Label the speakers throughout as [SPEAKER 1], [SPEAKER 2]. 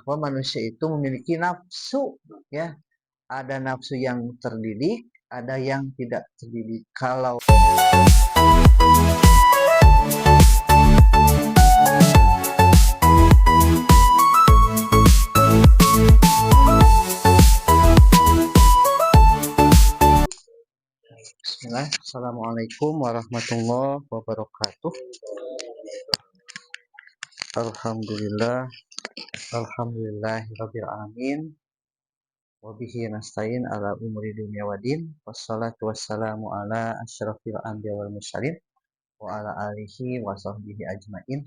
[SPEAKER 1] bahwa manusia itu memiliki nafsu, ya. Ada nafsu yang terdidik, ada yang tidak terdidik. Kalau Bismillah, Assalamualaikum warahmatullahi wabarakatuh. Alhamdulillah, alhamdulillahirabbil alamin. Wabihi nasta'in ala umuri dunya wadin. Wassalatu wassalamu ala asyrafil anbiya wal mursalin wa ala alihi wa sahbihi ajmain.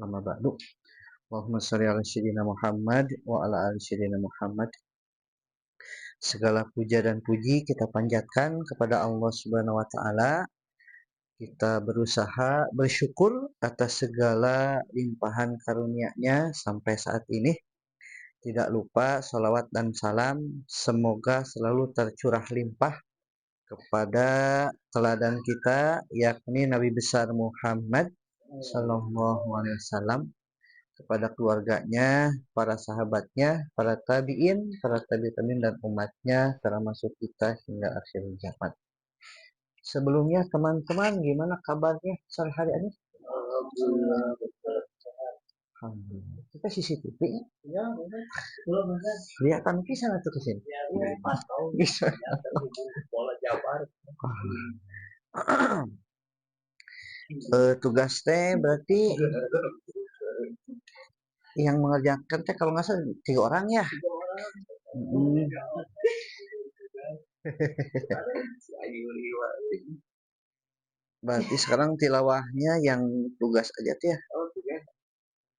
[SPEAKER 1] Amma ba'du. Allahumma shalli ala sayyidina Muhammad wa ala ali sayyidina Muhammad. Segala puja dan puji kita panjatkan kepada Allah Subhanahu wa taala. Kita berusaha bersyukur atas segala limpahan karunia-Nya sampai saat ini. Tidak lupa salawat dan salam semoga selalu tercurah limpah kepada teladan kita, yakni Nabi besar Muhammad Sallallahu Alaihi Wasallam, kepada keluarganya, para sahabatnya, para tabiin, para tabi'in dan umatnya, termasuk kita hingga akhir zaman. Sebelumnya teman-teman, gimana kabarnya sehari-hari ini? Alhamdulillah. Kita CCTV ya, kelihatan pisan atau kesini. Bisa. Tugas teh berarti yang mengerjakan teh kalau nggak salah 3 orang ya. Berarti sekarang tilawahnya yang tugas aja tuh ya.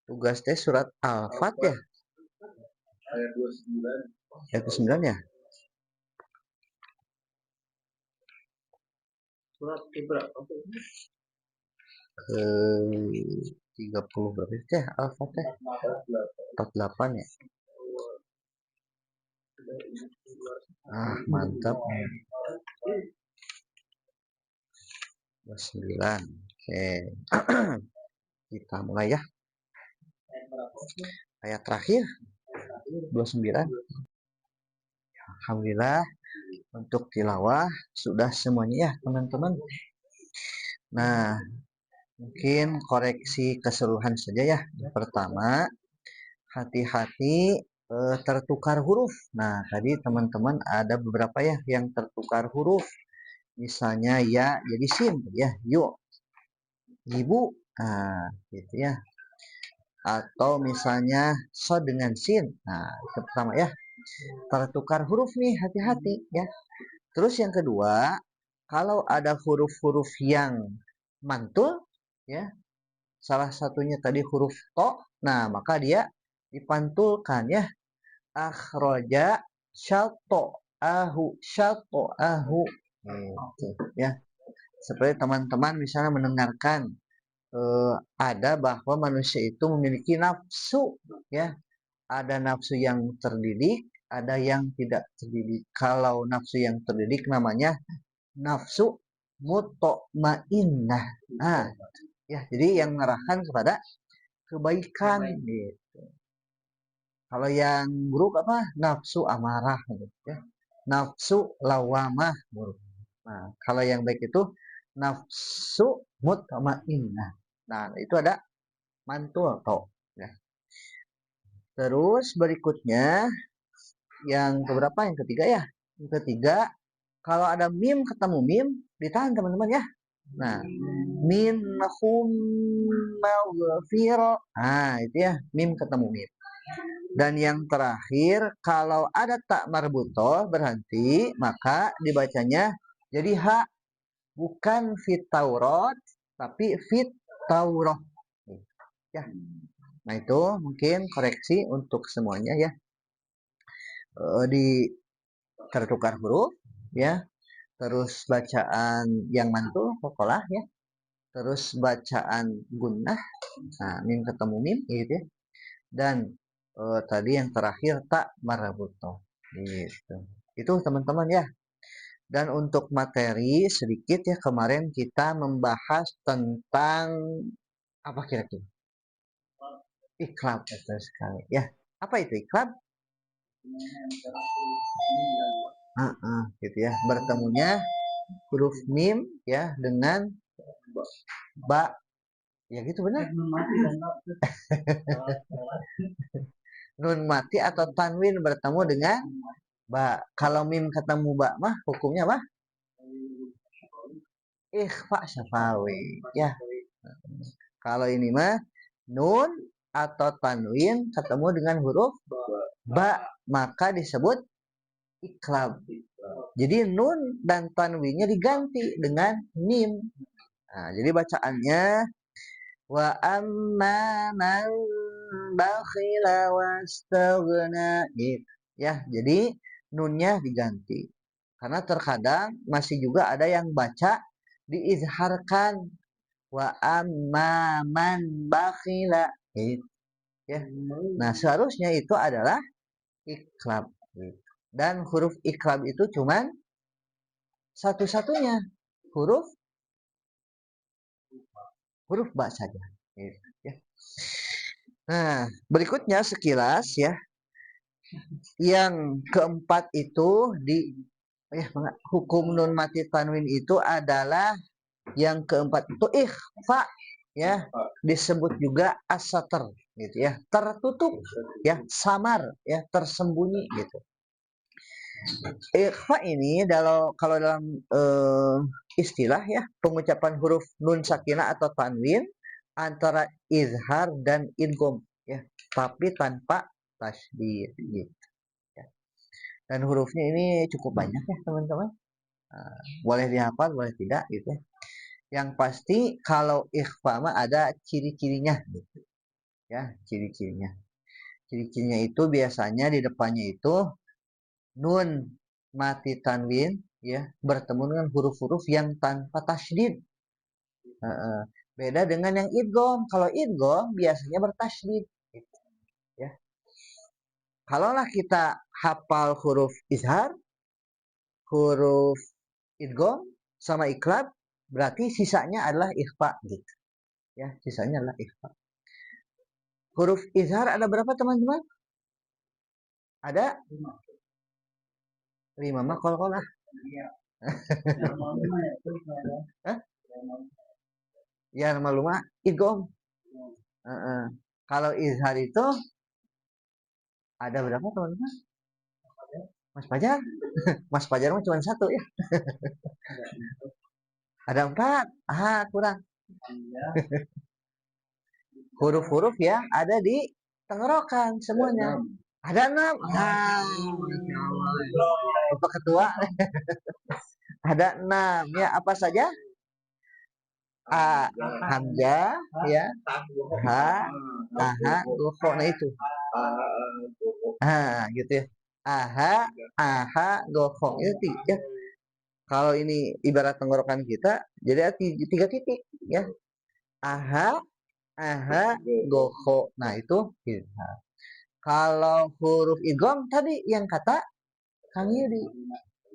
[SPEAKER 1] Tugas teh surat Al-Fat ya. Ayat 9 ya. Surat berapa? 30 berapa teh Al-Fat teh? 48 ya. Mantap. 29. Oke. Kita mulai ya. Ayat terakhir 29. Alhamdulillah untuk tilawah sudah semuanya ya teman-teman. Nah, mungkin koreksi keseluruhan saja ya. Pertama, hati-hati tertukar huruf. Nah, tadi teman-teman ada beberapa ya yang tertukar huruf. Misalnya ya jadi sin ya, yuk. Ibu. Nah, gitu ya. Atau misalnya so dengan sin. Nah, itu pertama ya. Tertukar huruf nih, hati-hati ya. Terus yang kedua, kalau ada huruf-huruf yang mantul ya, salah satunya tadi huruf to, nah maka dia dipantulkan ya. Akhroja syato ahu gitu, ya. Seperti teman-teman misalnya mendengarkan ada bahwa manusia itu memiliki nafsu ya. Ada nafsu yang terdidik, ada yang tidak terdidik. Kalau nafsu yang terdidik namanya nafsu mutmainnah. Nah, ya, jadi yang mengarahkan kepada kebaikan gitu. Kalau yang buruk apa? Nafsu amarah gitu ya. Nafsu lawamah buruk. Nah, kalau yang baik itu nafsu mutmainnah. Nah, itu ada mantul toh ya. Terus berikutnya yang keberapa? Yang ketiga ya. Yang ketiga, kalau ada mim ketemu mim, ditahan teman-teman ya. Nah, minhum maghfirah. Nah, itu ya, mim ketemu mim. Dan yang terakhir, kalau ada tak marbutoh berhenti, maka dibacanya jadi ha, bukan fit Taurat, tapi fit Taurah. Ya. Nah, itu mungkin koreksi untuk semuanya ya. Di tertukar huruf ya, terus bacaan yang mantul kokolah ya, terus bacaan gunnah, nah mim ketemu mim gitu ya, dan tadi yang terakhir tak marabuto gitu. Itu teman-teman ya. Dan untuk materi sedikit ya, kemarin kita membahas tentang apa kira-kira? Ikhlab, betul sekali ya. Apa itu iklab? Gitu ya. Bertemunya huruf mim ya dengan ba. Ya gitu benar. Nun mati atau tanwin bertemu dengan ba. Kalau mim ketemu ba mah hukumnya apa? Ikhfa syafawi. Ya. Kalau ini mah nun atau tanwin ketemu dengan huruf ba, maka disebut iklab. Jadi nun dan tanwinnya diganti dengan mim. Nah, jadi bacaannya wa amma man bakhila wastaghna. Ya, jadi nunnya diganti. Karena terkadang masih juga ada yang baca diizharkan wa amma man bakhila. Ya. Nah, seharusnya itu adalah iklab. Dan huruf iklab itu cuman satu-satunya huruf ba saja. Ya. Nah, berikutnya sekilas ya. Yang keempat itu hukum nun mati tanwin itu adalah yang keempat itu ikhfa ya, disebut juga as-satr gitu ya, tertutup ya, samar ya, tersembunyi gitu. Ikhfa ini kalau dalam istilah ya, pengucapan huruf nun sakinah atau tanwin antara izhar dan idgham ya, tapi tanpa tasydid gitu ya. Dan hurufnya ini cukup banyak ya teman-teman. Boleh dihafal, boleh tidak gitu ya. Yang pasti kalau ikhfa mah ada ciri-cirinya gitu ya, ciri-cirinya. Ciri-cirinya itu biasanya di depannya itu nun mati tanwin ya bertemu dengan huruf-huruf yang tanpa tasydid. Beda dengan yang idgham. Kalau idgham biasanya bertasydid gitu, ya. Kalaulah kita hafal huruf izhar, huruf idgham sama iklab, berarti sisanya adalah ikhfa gitu. Ya, sisanya adalah ikhfa. Huruf izhar ada berapa teman-teman? Ada 5 mah kol-kolah. Ya malumah idgham. Kalau izhar itu ada berapa teman-teman? Mas Fajar? Mas Fajar mah cuma satu ya. Ada 4. Kurang. Huruf-huruf yang ada di tenggorokan semuanya. Ada 6. Masya Allah. Bapak Ketua. Ada 6 ya, apa saja? A, hamzah ya. Aha, gofo. Nah itu. Gitu ya. Aha, gofo. Itu ya. Kalau ini ibarat tenggorokan kita, jadi 3 titik ya. Aha, gofo. Nah itu kita. Kalau huruf idgham tadi yang kata Kang Yudi,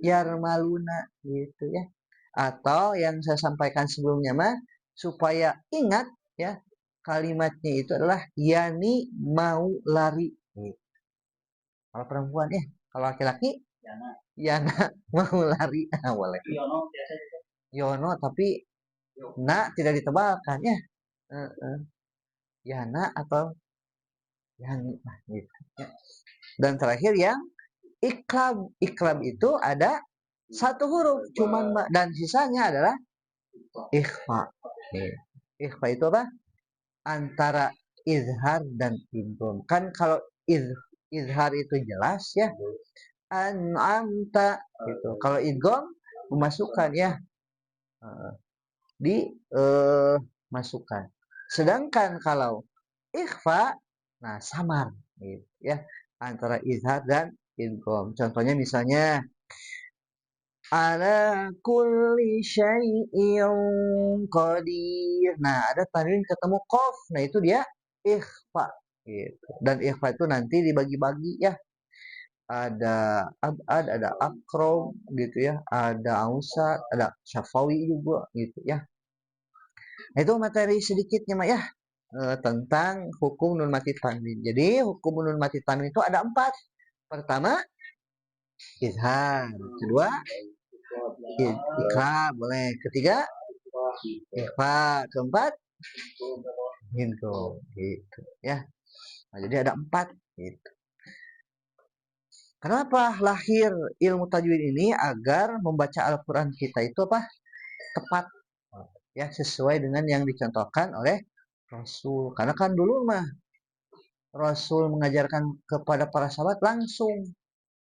[SPEAKER 1] yarmaluna gitu ya. Atau yang saya sampaikan sebelumnya mah supaya ingat ya, kalimatnya itu adalah yani mau lari. Kalau perempuan ya, kalau laki-laki yana mau lari. Boleh. Yono tapi na tidak ditebalkan ya. Yana atau yani gitu. Ya. Dan terakhir yang iklab. Iklab itu ada satu huruf cuman dan sisanya adalah ikhfa. Ikhfa itu apa? Antara izhar dan idgham. Kan kalau izhar itu jelas ya. An'amta gitu. Kalau idgham memasukkan ya, di masukkan. Sedangkan kalau ikhfa nah samar gitu ya, antara izhar dan idgham. Contohnya misalnya ala kulli syai'in qadir. Nah, ada tanwin ketemu qaf. Nah, itu dia ikhfa gitu. Dan ikhfa itu nanti dibagi-bagi ya. Ada abad, ada akrom gitu ya. Ada ausat, ada syafawi juga gitu ya. Nah, itu materi sedikitnya Mak ya tentang hukum nun mati tanwin. Jadi hukum nun mati tanwin itu ada 4. Pertama, izhar. Kedua, ikra, boleh. Ketiga, ikhfa. Keempat, hinko. Gitu ya. Nah, jadi ada 4 gitu. Kenapa lahir ilmu tajwid ini? Agar membaca Al-Quran kita itu apa? Tepat, ya, sesuai dengan yang dicontohkan oleh Rasul. Karena kan dulu mah Rasul mengajarkan kepada para sahabat langsung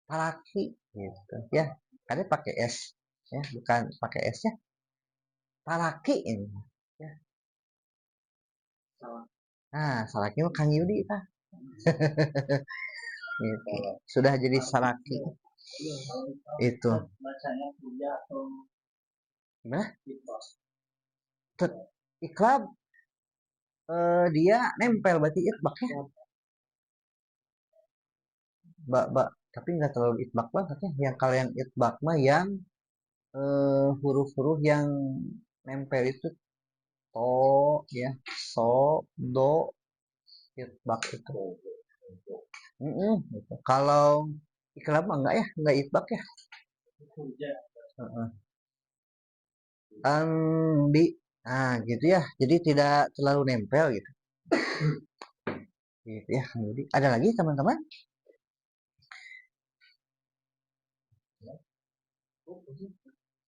[SPEAKER 1] talaki gitu ya. Ada pakai S ya, bukan pakai S ya. Talaki ini ya. Nah, salaki mah Kang Yudi Pak. Gitu. Sudah jadi salaki. Itu. Gimana? Iklab dia nempel berarti itbak ya. Tapi nggak terlalu itbak banget ya. Yang kalau yang itbak mah yang huruf-huruf yang nempel itu to ya, so, do, itbak itu. Gitu. Kalau iklab mah enggak ya, enggak itbak ya. Di, nah gitu ya. Jadi tidak terlalu nempel gitu. Gitu ya. Jadi ada lagi teman-teman?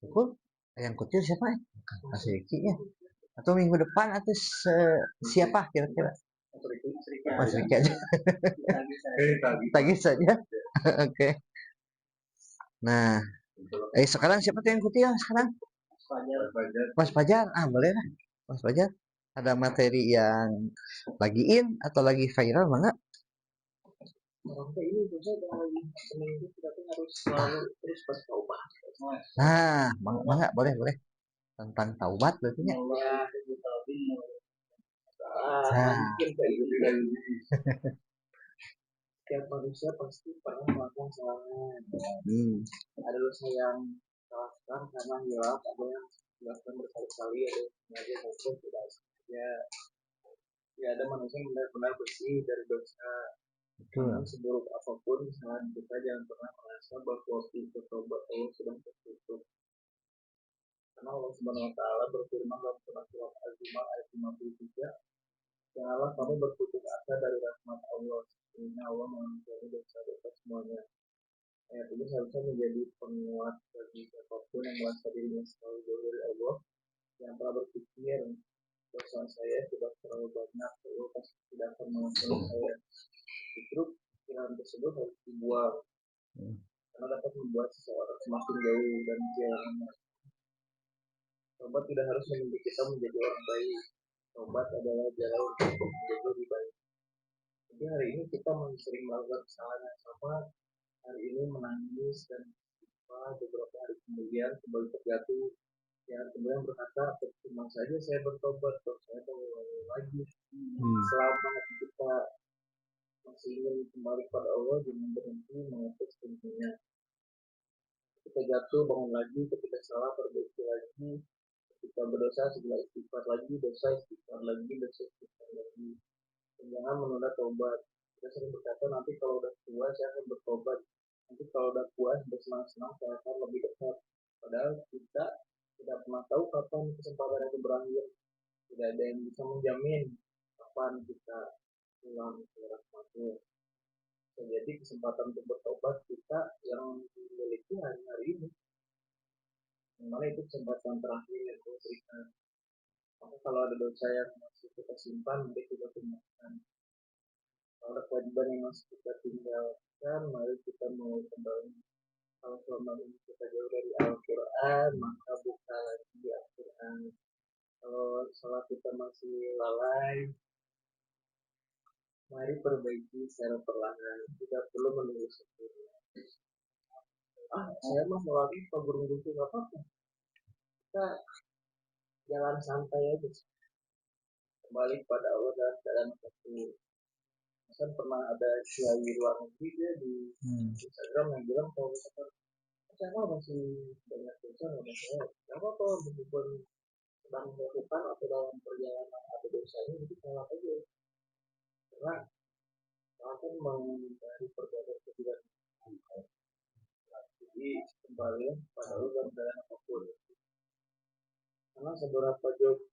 [SPEAKER 1] Kutil, yang kutil siapa ya? Mas Riki ya. Atau minggu depan atau siapa kira-kira? Mas Riki aja. Tagih saja. Oke. Nah, sekarang siapa tuh yang kutil sekarang? Mas Fajar. Ah, boleh lah. Mas Fajar. Ada materi yang lagi in atau lagi viral banget? Nah, mangga boleh boleh tentang taubat berarti ya. Nah,
[SPEAKER 2] setiap manusia pasti pernah melakukan kesalahan. Ada dosa yang dilakukan karena hilaf, ada yang dilakukan berkali-kali, ada yang sengaja maupun tidak sengaja. Ya, ada manusia yang benar-benar bersih dari dosa. Namun seburuk apapun kesalahan kita, jangan pernah merasa bahwa pintu tobat Allah sudah tertutup. Karena Allah Subhanahu Wa Taala berfirman dalam surat Az-Zumar ayat 53, janganlah kamu berputus asa dari rahmat Allah, sesungguhnya Allah mengampuni dosa-dosa semuanya. Ayat ini seharusnya menjadi penguat bagi siapapun yang merasa dirinya selalu jauh dari Allah, yang telah berpikir dosa saya sudah terlalu banyak, Allah pasti tidak akan mengampuni saya. Justru pikiran tersebut harus dibuang, karena dapat membuat seseorang semakin jauh dan kehilangan. Tobat tidak harus membuat kita menjadi orang baik. Tobat adalah jalan untuk menjadi lebih baik. Jadi hari ini kita masih sering melakukan kesalahan yang sama. Hari ini menangis dan beberapa hari kemudian kembali terjatuh. Yang kemudian berkata, percuma saja saya bertobat, saya mau lagi. Selama kita masih ingin kembali kepada Allah, jangan berhenti mengatur sepenuhnya. Kita jatuh, bangun lagi. Ketika salah, perbaiki lagi. Ketika berdosa, segala istighfar lagi. Dosa, istighfar lagi. Dosa, istighfar lagi. Dan jangan menunda taubat. Kita sering berkata, nanti kalau udah tua saya akan bertobat. Nanti kalau udah puas, bersenang-senang, saya akan lebih dekat. Padahal kita tidak pernah tahu kapan kesempatan itu berakhir. Tidak ada yang bisa menjamin kapan kita pulang ke rahmatnya. Jadi kesempatan untuk bertobat kita yang dimiliki hari ini. Mana itu kesempatan terakhir yang kita berikan. Maka kalau ada dosa yang masih kita simpan, mari kita tinggalkan. Kalau ada kewajiban yang masih kita tinggalkan, mari kita mulai kembali. Kalau selama ini kita jauh dari Al-Quran, maka buka lagi di Al-Quran. Kalau salat kita masih lalai, mari perbaiki secara perlahan. Tidak perlu menunggu sempurna. Saya mah sholatnya ke burung gitu nggak apa-apa. Kita jalan santai aja. Kembali pada Allah dalam satu. Kan pernah ada kiai luar negeri dia di Instagram yang bilang kalau misalkan, saya masih banyak dosa nggak masalah, nggak apa-apa meskipun sedang melakukan atau dalam perjalanan atau dosanya itu salah aja, karena akan menghindari perbuatan ketidak. Jadi kembali pada dalam keadaan apapun, karena seberapa jauh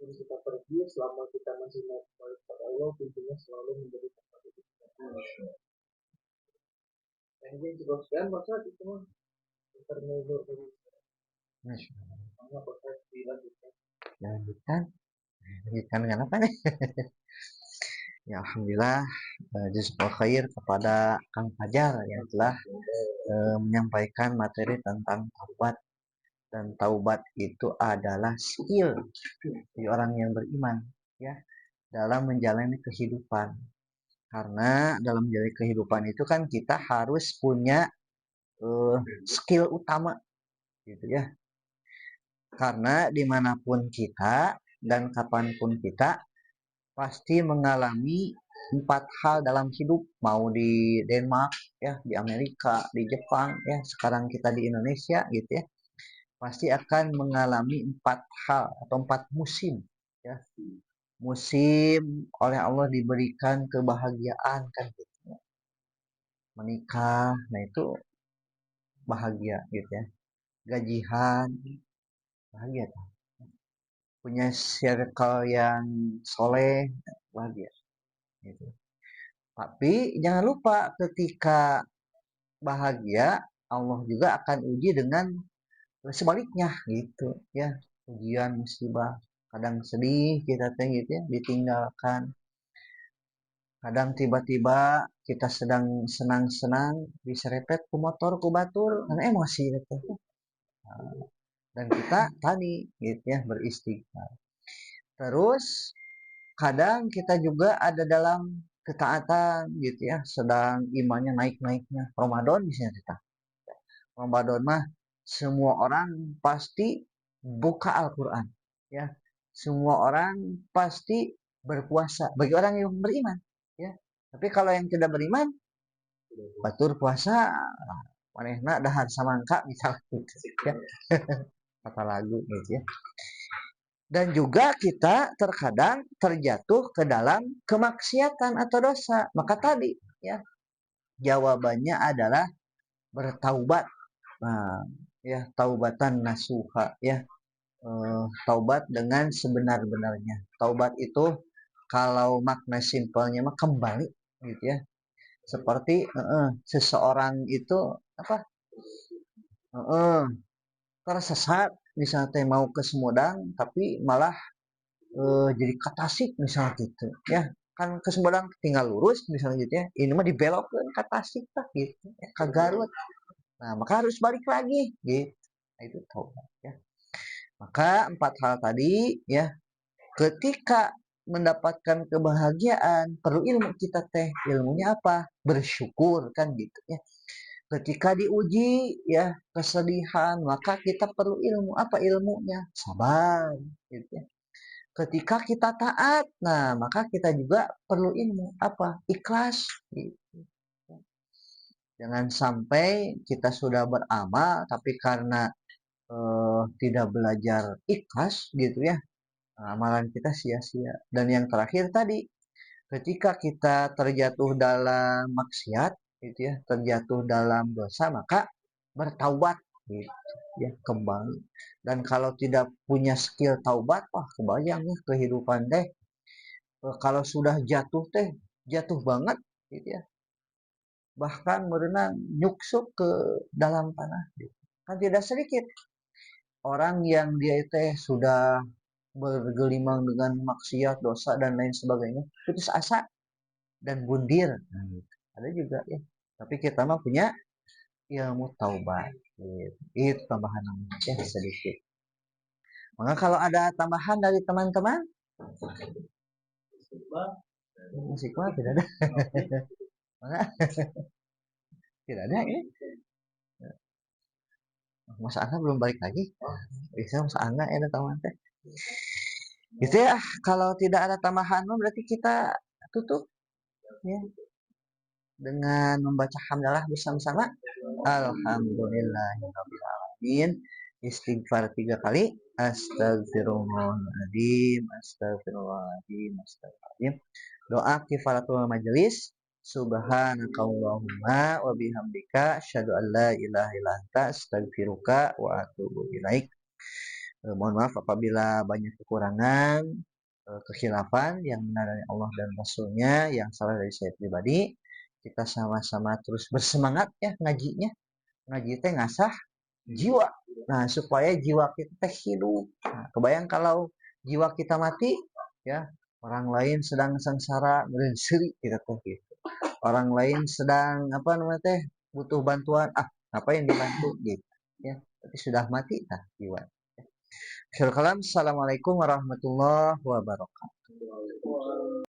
[SPEAKER 2] pun kita pergi, selama kita masih mau kembali kepada Allah, pintunya selalu menjadi tempat itu. Yang cukup sekian masa itu mah intermezzo dulu. Maka proses dilanjutkan.
[SPEAKER 1] Lanjutkan dengan apa nih? Ya, alhamdulillah, jazakallahu khair kepada Kang Fajar yang telah menyampaikan materi tentang taubat. Dan taubat itu adalah skill bagi orang yang beriman, ya, dalam menjalani kehidupan. Karena dalam menjalani kehidupan itu kan kita harus punya skill utama, gitu ya. Karena dimanapun kita dan kapanpun kita pasti mengalami 4 hal dalam hidup, mau di Denmark ya, di Amerika, di Jepang ya, sekarang kita di Indonesia gitu ya, pasti akan mengalami 4 hal atau 4 musim ya. Musim oleh Allah diberikan kebahagiaan kan gitu. Menikah, nah itu bahagia gitu ya. Gajian, bahagia tuh. Punya circle yang soleh, bahagia gitu. Tapi jangan lupa ketika bahagia, Allah juga akan uji dengan sebaliknya gitu ya. Ujian musibah, kadang sedih kita teh gitu ya, ditinggalkan. Kadang tiba-tiba kita sedang senang-senang diserempet ku motor ku batur, kan emosi gitu. Dan kita tadi gitu ya beristighfar. Terus kadang kita juga ada dalam ketaatan gitu ya, sedang imannya naik-naiknya. Ramadan misalnya kita. Ramadan mah semua orang pasti buka Al-Quran ya. Semua orang pasti berpuasa bagi orang yang beriman ya. Tapi kalau yang tidak beriman, batur puasa manehna dahar samangka misalnya ya. Kata lagu gitu ya. Dan juga kita terkadang terjatuh ke dalam kemaksiatan atau dosa. Maka tadi ya jawabannya adalah bertaubat. Nah, ya taubatan nasuha ya. Taubat dengan sebenar-benarnya. Taubat itu kalau makna simpelnya mah kembali gitu ya. Seperti seseorang itu apa? Tersesat misalnya mau ke Sumedang tapi malah jadi ke Tasik misalnya gitu ya. Kan ke Sumedang tinggal lurus misalnya gitu ya. Ini mah dibelokkan ke Tasik lah gitu ya, ke Garut. Nah, maka harus balik lagi gitu. Nah, itu taubat ya. Maka 4 hal tadi ya, ketika mendapatkan kebahagiaan perlu ilmu kita teh. Ilmunya apa? Bersyukur kan gitu ya. Ketika diuji ya kesedihan, maka kita perlu ilmu. Apa ilmunya? Sabar gitu ya. Ketika kita taat, nah maka kita juga perlu ilmu. Apa? Ikhlas gitu. Jangan sampai kita sudah beramal tapi karena tidak belajar ikhlas gitu ya, amalan kita sia-sia. Dan yang terakhir tadi, ketika kita terjatuh dalam maksiat gitu ya, terjatuh dalam dosa, maka bertaubat gitu ya, kembali. Dan kalau tidak punya skill taubat, wah kebayang ya kehidupan teh. Kalau sudah jatuh teh jatuh banget gitu ya, bahkan berenang nyuksuk ke dalam tanah gitu. Kan tidak sedikit orang yang dia itu sudah bergelimang dengan maksiat, dosa dan lain sebagainya, putus asa dan bundir. Nah, gitu. Ada juga ya. Tapi kita mah punya ilmu taubat. Gitu. Itu tambahan namanya ya sedikit. Maka kalau ada tambahan dari teman-teman, musik mah tidak ada. Maka tidak ada ini. Mas Angga belum balik lagi. Bisa Mas Angga ya ada teman teh. Gitu ya. Kalau tidak ada tambahan berarti kita tutup ya dengan membaca hamdalah bersama-sama. Alhamdulillahirabbil alamin. Istighfar 3 kali. Astagfirullahaladzim, astagfirullahaladzim, astagfirullahaladzim. Doa kifaratul majelis. Subhanakallahumma wa bihamdika asyhadu an la ilaha illa anta astaghfiruka wa atubu ilaik. Mohon maaf apabila banyak kekurangan, kekhilafan, yang benar dari Allah dan Rasulnya, yang salah dari saya pribadi. Kita sama-sama terus bersemangat ya ngajinya. Ngaji teh ngasah jiwa. Nah, supaya jiwa kita teh hidup. Nah, kebayang kalau jiwa kita mati, ya orang lain sedang sengsara berseri kita tuh gitu. Orang lain sedang apa namanya teh butuh bantuan, ngapain dibantu gitu. Ya, tapi sudah mati nah jiwa. Assalamualaikum warahmatullahi wabarakatuh.